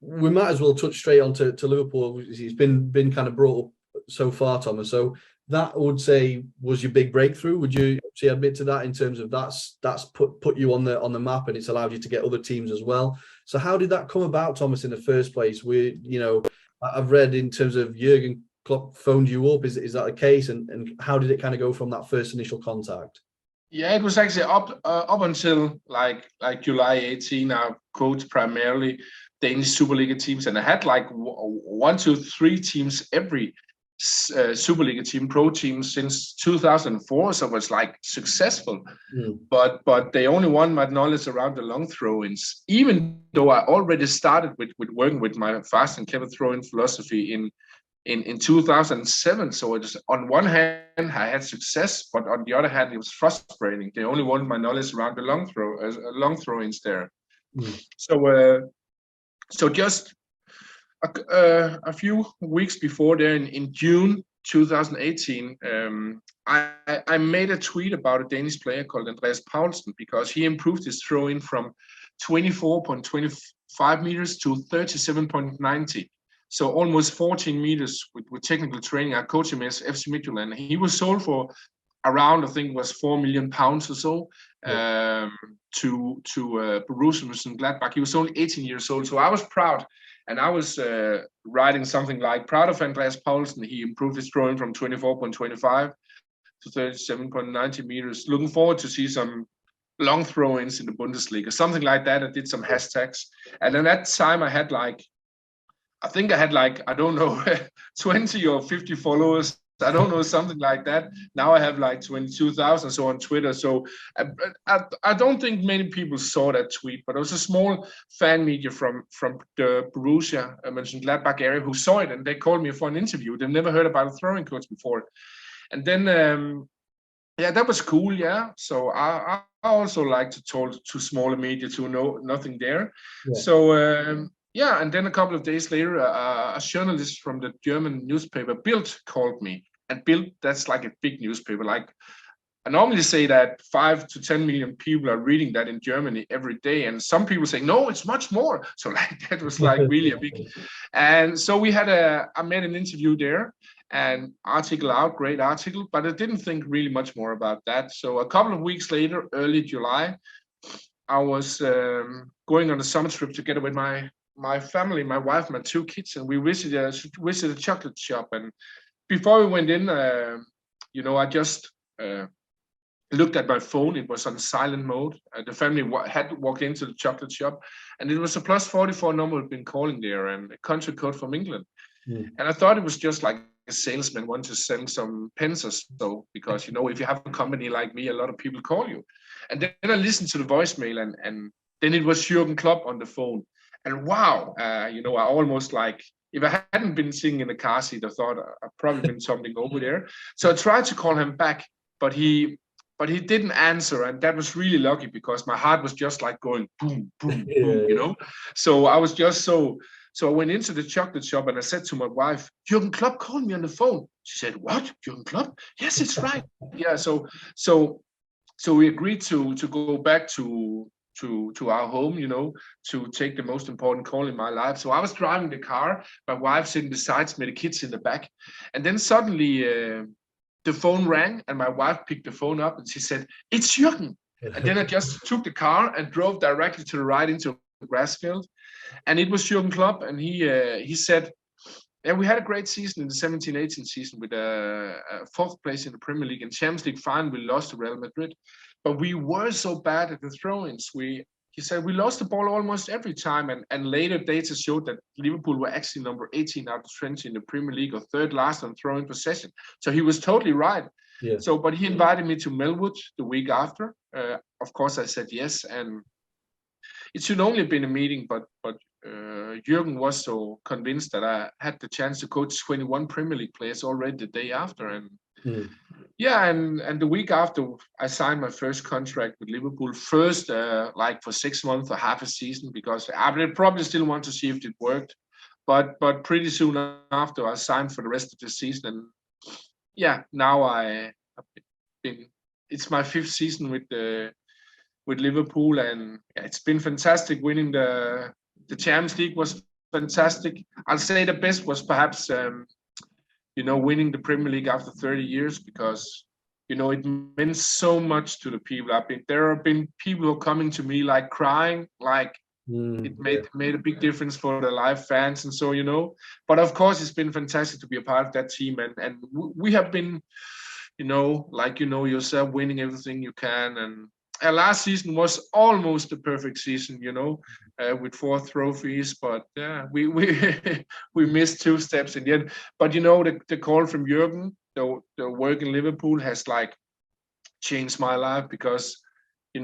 we might as well touch straight on to Liverpool. It's been kind of brought up so far, Thomas. So that I would say was your big breakthrough. Would you admit to that in terms of that's put you on the map, and it's allowed you to get other teams as well? So how did that come about, Thomas, in the first place? I've read in terms of Jurgen Klopp phoned you up. Is that the case? And how did it kind of go from that first initial contact? Yeah, it was actually up until like July 18. I coached primarily Danish Superliga teams, and I had like 1, 2, 3 teams every Superliga team, pro team since 2004. So it was like successful, but they only won my knowledge around the long throw-ins. Even though I already started with working with my fast and clever throw-in philosophy in 2007. So it is, on one hand, I had success, but on the other hand, it was frustrating. They only wanted my knowledge around the long throw-ins there. So just a few weeks before there, in June 2018, I made a tweet about a Danish player called Andreas Paulsen, because he improved his throw-in from 24.25 meters to 37.90. So almost 14 meters with technical training. I coached him as FC Midtjylland. He was sold for around, I think it was 4 million pounds or so, to Borussia Mönchengladbach. He was only 18 years old. So I was proud. And I was writing something like, proud of Andreas Paulsen. He improved his throwing from 24.25 to 37.90 meters. Looking forward to see some long throw-ins in the Bundesliga, something like that. I did some hashtags. And at that time I had I don't know, 20 or 50 followers. I don't know, something like that. Now I have like 22,000 so on Twitter. So I don't think many people saw that tweet, but it was a small fan media from the Borussia Mönchengladbach area who saw it, and they called me for an interview. They've never heard about a throwing coach before. And then, that was cool, yeah. So I also like to talk to smaller media to know nothing there. Yeah. So, and then a couple of days later, a journalist from the German newspaper Bild called me. And Bild, that's like a big newspaper. Like, I normally say that 5 to 10 million people are reading that in Germany every day. And some people say, no, it's much more. So like that was like really a big. And so I made an interview there, and article out, great article, but I didn't think really much more about that. So a couple of weeks later, early July, I was going on a summer trip together with my family, my wife, my 2 kids, and we visited a chocolate shop. And before we went in, I just looked at my phone. It was on silent mode. The family had walked into the chocolate shop, and it was a +44 number who'd been calling there, and a country code from England. And I thought it was just like a salesman wanted to sell some pens or so, because if you have a company like me, a lot of people call you. And then I listened to the voicemail, and then it was Jurgen Klopp on the phone. And wow, I almost like, if I hadn't been sitting in the car seat, I thought I'd probably been something over there. So I tried to call him back, but he didn't answer. And that was really lucky, because my heart was just like going boom, boom, boom, So I was just so I went into the chocolate shop, and I said to my wife, Jurgen Klopp called me on the phone. She said, what? Jurgen Klopp? Yes, it's right. Yeah. So we agreed to go back to our home, to take the most important call in my life. So I was driving the car, my wife sitting beside me, the kids in the back. And then suddenly the phone rang, and my wife picked the phone up, and she said, it's Jürgen. And then I just took the car and drove directly to the right into a grass field. And it was Jurgen Klopp, and he said, yeah, we had a great season in the 17-18 season with a 4th place in the Premier League. And Champions League final, we lost to Real Madrid. But we were so bad at the throw-ins. He said we lost the ball almost every time, and later data showed that Liverpool were actually number 18 out of 20 in the Premier League, or 3rd last on throwing possession. So he was totally right. Yeah. So, but he invited me to Melwood the week after. Of course, I said yes, and it should only have been a meeting, but Jürgen was so convinced that I had the chance to coach 21 Premier League players already the day after, and. Yeah, and the week after, I signed my first contract with Liverpool. First, like for 6 months or half a season, because I would probably still want to see if it worked. But pretty soon after, I signed for the rest of the season. And yeah, now it's my 5th season with Liverpool, and it's been fantastic winning the The Champions League was fantastic. I'll say the best was perhaps winning the Premier League after 30 years, because it meant so much to the people. There have been people who are coming to me like crying, like it made a big difference for the live fans, and so. But of course, it's been fantastic to be a part of that team, and we have been, like yourself, winning everything you can. And last season was almost the perfect season, with 4 trophies. But yeah, we we missed 2 steps in the end. But the call from Jurgen, the work in Liverpool has like changed my life, because the